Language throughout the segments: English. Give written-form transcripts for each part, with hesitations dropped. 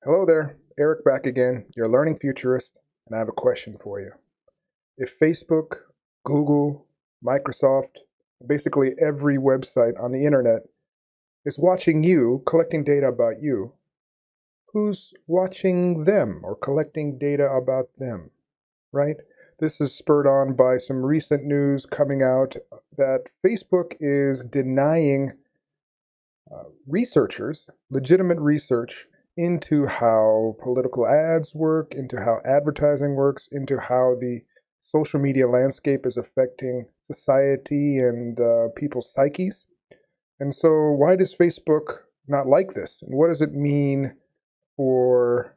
Hello there, Eric back again, your Learning Futurist, and I have a question for you. If Facebook, Google, Microsoft, basically every website on the internet is watching you, collecting data about you, who's watching them or collecting data about them, right? This is spurred on by some recent news coming out that Facebook is denying researchers, legitimate research into how political ads work, into how advertising works, into how the social media landscape is affecting society and people's psyches. And so, why does Facebook not like this? And what does it mean for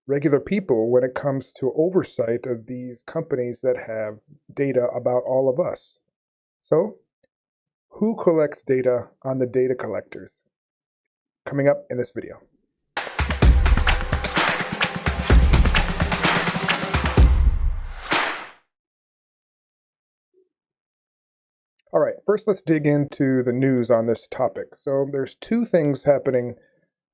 regular people when it comes to oversight of these companies that have data about all of us? So, who collects data on the data collectors? Coming up in this video. All right, first let's dig into the news on this topic. So there's two things happening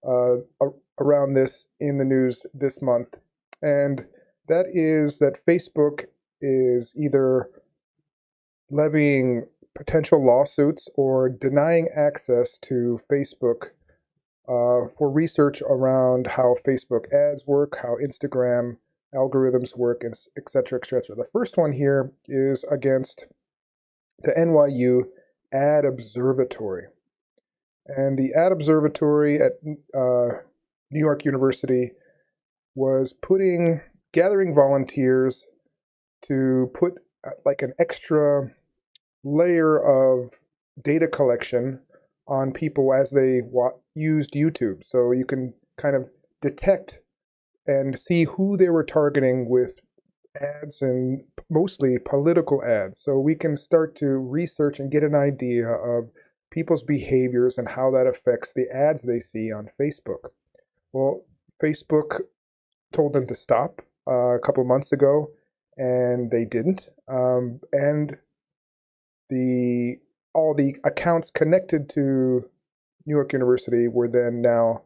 around this in the news this month, and that is that Facebook is either levying potential lawsuits or denying access to Facebook for research around how Facebook ads work, how Instagram algorithms work, and et cetera, et cetera. The first one here is against the NYU Ad Observatory. And the Ad Observatory at New York University was gathering volunteers to put like an extra layer of data collection on people as they used YouTube. So you can kind of detect and see who they were targeting with ads and mostly political ads. So we can start to research and get an idea of people's behaviors and how that affects the ads they see on Facebook. Well, Facebook told them to stop a couple of months ago, and they didn't. And all the accounts connected to New York University were then now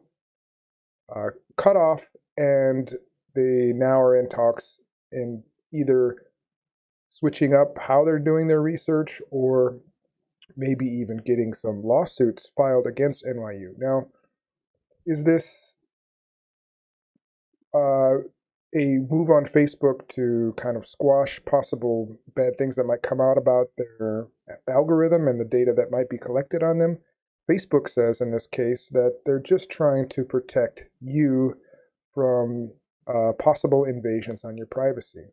cut off, and they now are in talks in either switching up how they're doing their research or maybe even getting some lawsuits filed against NYU. Now, is this a move on Facebook to kind of squash possible bad things that might come out about their algorithm and the data that might be collected on them? Facebook says in this case that they're just trying to protect you from possible invasions on your privacy.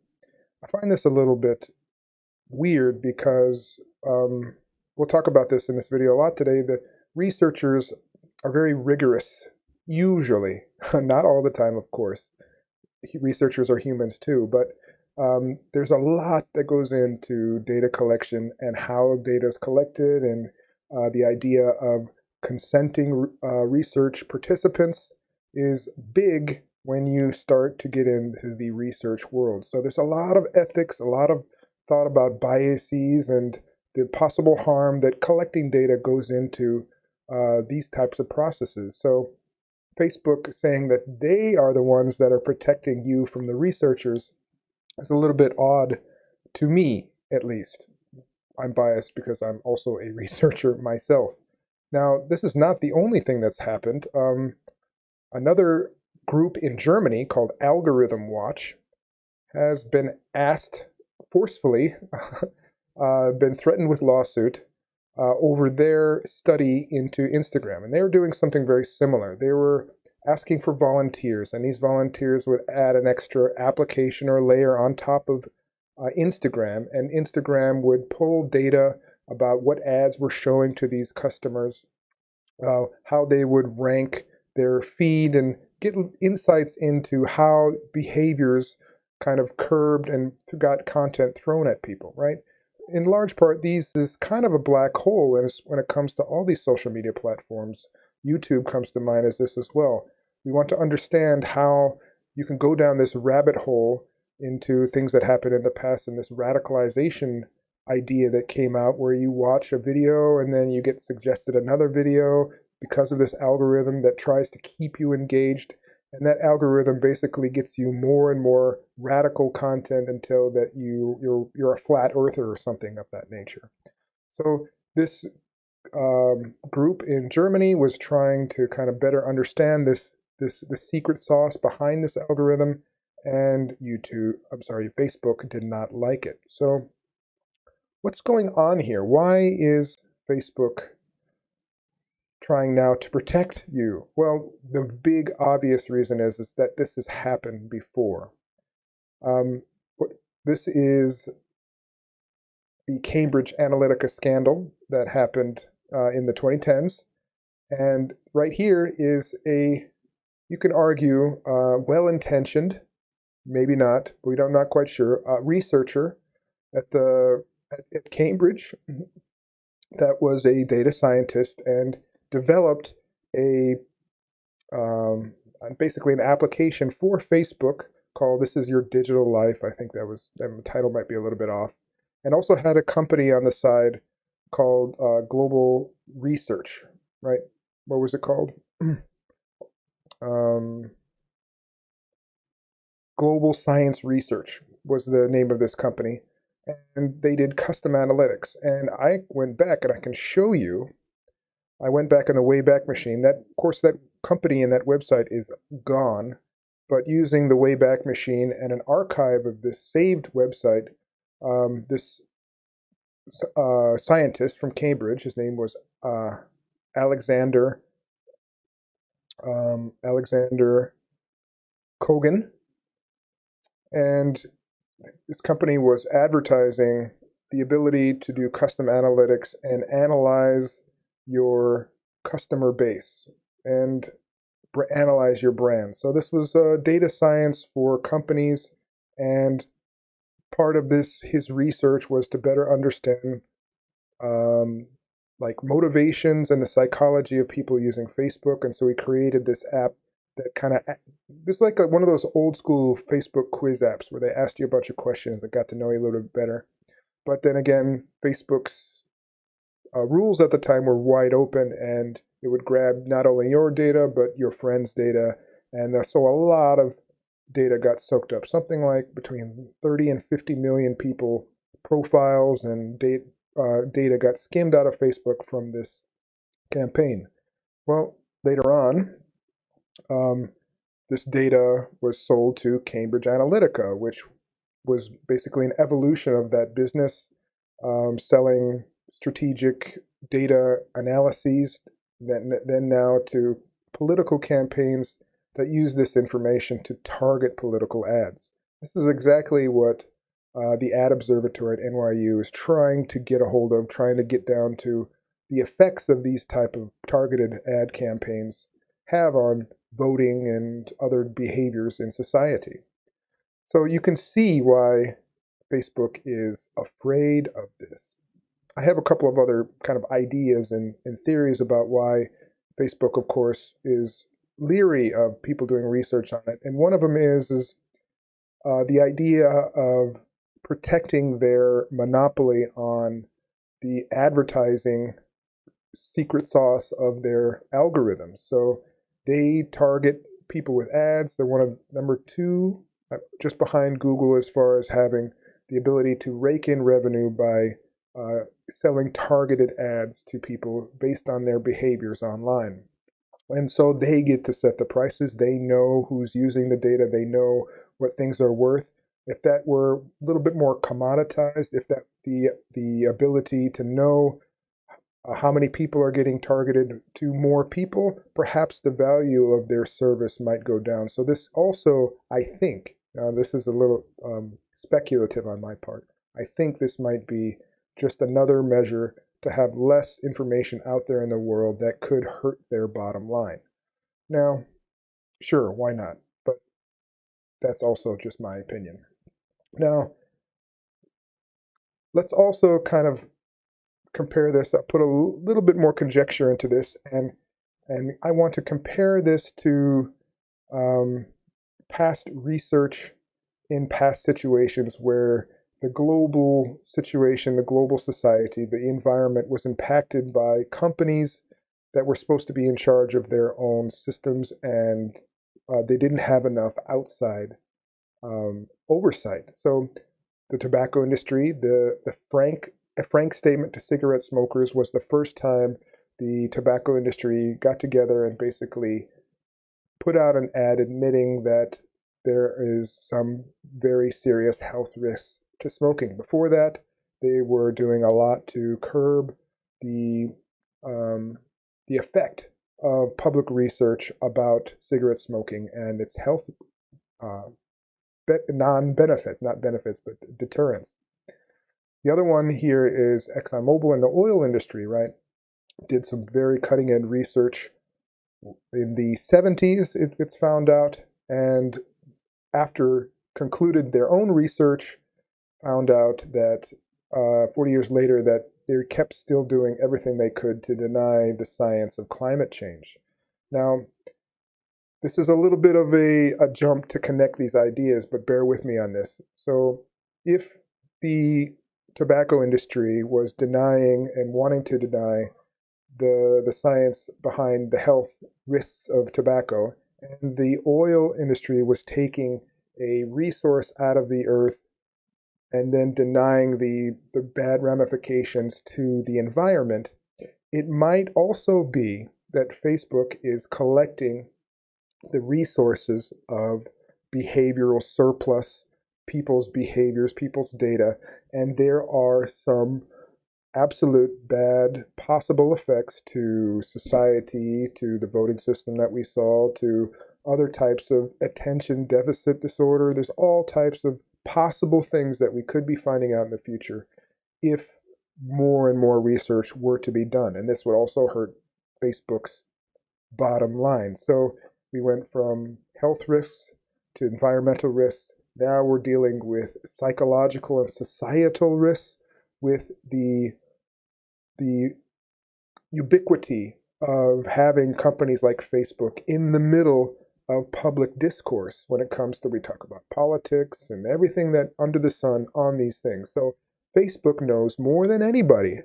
I find this a little bit weird because we'll talk about this in this video a lot today. The researchers are very rigorous, usually, not all the time, of course. Researchers are humans too, but there's a lot that goes into data collection and how data is collected, and the idea of consenting research participants is big when you start to get into the research world. So there's a lot of ethics, a lot of thought about biases and the possible harm that collecting data goes into these types of processes. So Facebook saying that they are the ones that are protecting you from the researchers is a little bit odd to me, at least. I'm biased because I'm also a researcher myself. Now, this is not the only thing that's happened. Another group in Germany called Algorithm Watch has been asked forcefully, been threatened with lawsuit over their study into Instagram. And they were doing something very similar. They were asking for volunteers, and these volunteers would add an extra application or layer on top of Instagram, and Instagram would pull data about what ads were showing to these customers, how they would rank their feed, and get insights into how behaviors kind of curbed and got content thrown at people, right? In large part, these is kind of a black hole when it comes to all these social media platforms. YouTube comes to mind as this as well. We want to understand how you can go down this rabbit hole into things that happened in the past, and this radicalization idea that came out where you watch a video and then you get suggested another video because of this algorithm that tries to keep you engaged. And that algorithm basically gets you more and more radical content until that you're a flat earther or something of that nature. So this group in Germany was trying to kind of better understand the secret sauce behind this algorithm, and Facebook did not like it. So what's going on here? Why is Facebook trying now to protect you? Well, the big obvious reason is that this has happened before. Um, this is the Cambridge Analytica scandal that happened in the 2010s. And right here is you can argue, well-intentioned, maybe not, I'm not quite sure, researcher at Cambridge that was a data scientist and developed a basically an application for Facebook called "This Is Your Digital Life." I think the title might be a little bit off, and also had a company on the side called Global Research, right? What was it called? Global Science Research was the name of this company, and they did custom analytics. And I went back, and I can show you. I went back in the Wayback Machine. That, of course, that company and that website is gone. But using the Wayback Machine and an archive of this saved website, this scientist from Cambridge, his name was Alexander Alexander Kogan, and this company was advertising the ability to do custom analytics and analyze your customer base and analyze your brand. So this was data science for companies, and part of his research was to better understand like motivations and the psychology of people using Facebook. And so he created this app that kind of, it's like one of those old school Facebook quiz apps where they asked you a bunch of questions and got to know you a little bit better. But then again, Facebook's rules at the time were wide open, and it would grab not only your data, but your friends' data. And so a lot of data got soaked up, something like between 30 and 50 million people profiles and data got skimmed out of Facebook from this campaign. Well, later on, this data was sold to Cambridge Analytica, which was basically an evolution of that business, selling strategic data analyses, then now to political campaigns that use this information to target political ads. This is exactly what the Ad Observatory at NYU is trying to get a hold of, trying to get down to the effects of these type of targeted ad campaigns have on voting and other behaviors in society. So you can see why Facebook is afraid of this. I have a couple of other kind of ideas and theories about why Facebook, of course, is leery of people doing research on it. And one of them is the idea of protecting their monopoly on the advertising secret sauce of their algorithms. So they target people with ads. They're one of number two, just behind Google, as far as having the ability to rake in revenue by selling targeted ads to people based on their behaviors online. And so they get to set the prices. They know who's using the data. They know what things are worth. If that were a little bit more commoditized, if that the ability to know how many people are getting targeted to more people, perhaps the value of their service might go down. So this also, I think, this is a little speculative on my part, I think this might be just another measure to have less information out there in the world that could hurt their bottom line. Now, sure, why not? But that's also just my opinion. Now, let's also kind of compare this. I'll put a little bit more conjecture into this, and I want to compare this to past research in past situations where the global situation, the global society, the environment was impacted by companies that were supposed to be in charge of their own systems and they didn't have enough outside oversight. So the tobacco industry, a frank statement to cigarette smokers was the first time the tobacco industry got together and basically put out an ad admitting that there is some very serious health risks to smoking. Before that, they were doing a lot to curb the um, the effect of public research about cigarette smoking and its health uh, non-benefits, not benefits, but deterrence. The other one here is ExxonMobil in the oil industry, right? Did some very cutting-edge research in the 70s, it's found out, and after concluded their own research, found out that 40 years later that they kept still doing everything they could to deny the science of climate change. Now, this is a little bit of a jump to connect these ideas, but bear with me on this. So if the tobacco industry was denying and wanting to deny the science behind the health risks of tobacco, and the oil industry was taking a resource out of the earth and then denying the bad ramifications to the environment, it might also be that Facebook is collecting the resources of behavioral surplus, people's behaviors, people's data, and there are some absolute bad possible effects to society, to the voting system that we saw, to other types of attention deficit disorder. There's all types of possible things that we could be finding out in the future if more and more research were to be done. And this would also hurt Facebook's bottom line. So we went from health risks to environmental risks. Now we're dealing with psychological and societal risks with the ubiquity of having companies like Facebook in the middle of public discourse when it comes to, we talk about politics and everything that under the sun on these things. So Facebook knows more than anybody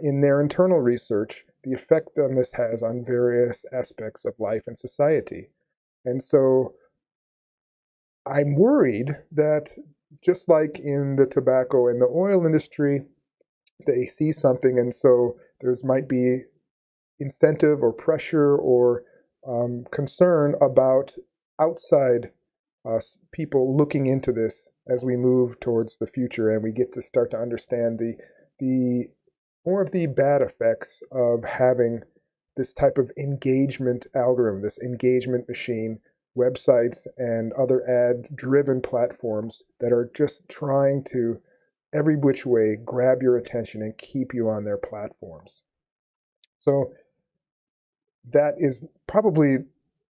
in their internal research the effect on this has on various aspects of life and society. And so I'm worried that just like in the tobacco and the oil industry, they see something, and so there's might be incentive or pressure or concern about outside people looking into this as we move towards the future and we get to start to understand the more of the bad effects of having this type of engagement algorithm, this engagement machine, websites and other ad-driven platforms that are just trying to every which way grab your attention and keep you on their platforms. So that is probably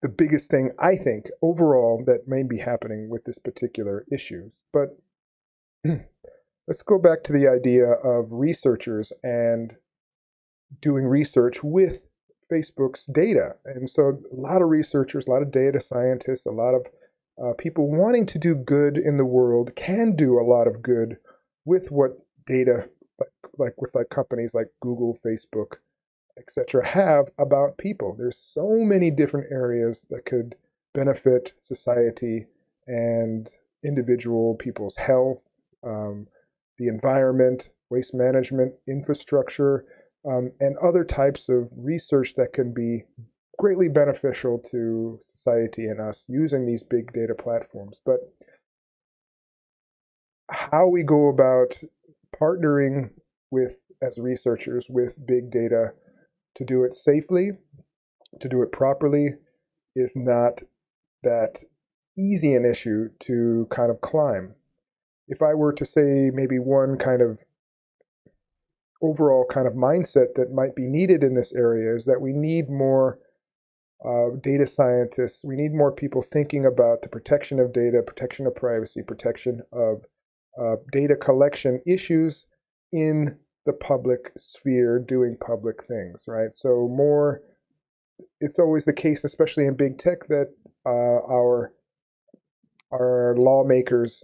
the biggest thing I think overall that may be happening with this particular issue. But let's go back to the idea of researchers and doing research with Facebook's data. And so a lot of researchers, a lot of data scientists, a lot of people wanting to do good in the world can do a lot of good with what data, like companies like Google, Facebook, etc., have about people. There's so many different areas that could benefit society and individual people's health, the environment, waste management, infrastructure, and other types of research that can be greatly beneficial to society and us using these big data platforms. But how we go about partnering with, as researchers, with big data to do it safely, to do it properly, is not that easy an issue to kind of climb. If I were to say maybe one kind of overall kind of mindset that might be needed in this area is that we need more data scientists. We need more people thinking about the protection of data, protection of privacy, protection of data collection issues in the public sphere doing public things, right? So more, it's always the case, especially in big tech, that our lawmakers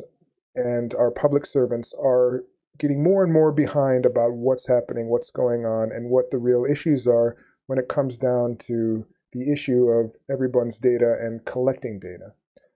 and our public servants are getting more and more behind about what's happening, what's going on, and what the real issues are when it comes down to the issue of everyone's data and collecting data.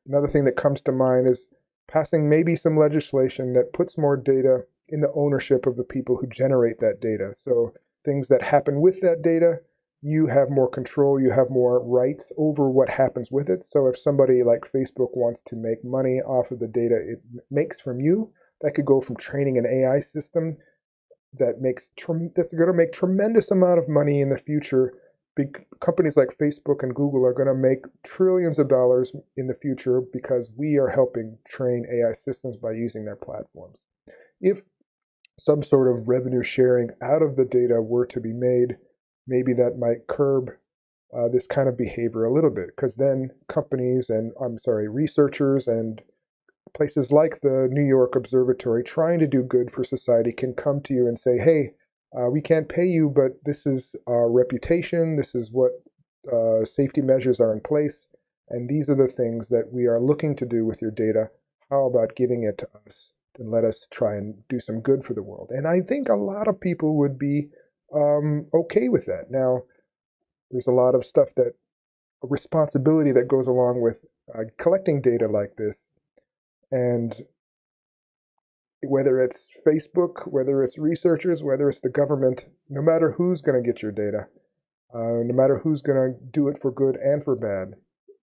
Another thing that comes to mind is passing maybe some legislation that puts more data in the ownership of the people who generate that data. So things that happen with that data, you have more control, you have more rights over what happens with it. So if somebody like Facebook wants to make money off of the data it makes from you, that could go from training an AI system that's going to make tremendous amount of money in the future. Big companies like Facebook and Google are going to make trillions of dollars in the future because we are helping train AI systems by using their platforms. If some sort of revenue sharing out of the data were to be made, maybe that might curb this kind of behavior a little bit, because then companies and researchers and places like the New York Observatory trying to do good for society can come to you and say, hey, we can't pay you, but this is our reputation, this is what safety measures are in place, and these are the things that we are looking to do with your data. How about giving it to us and let us try and do some good for the world? And I think a lot of people would be okay with that. Now, there's a lot of stuff that responsibility that goes along with collecting data like this. And whether it's Facebook, whether it's researchers, whether it's the government, no matter who's going to get your data, no matter who's going to do it for good and for bad,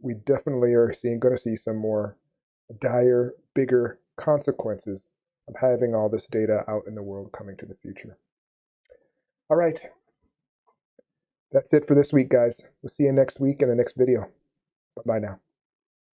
we definitely are going to see some more dire, bigger consequences of having all this data out in the world coming to the future. All right. That's it for this week, guys. We'll see you next week in the next video. Bye-bye now.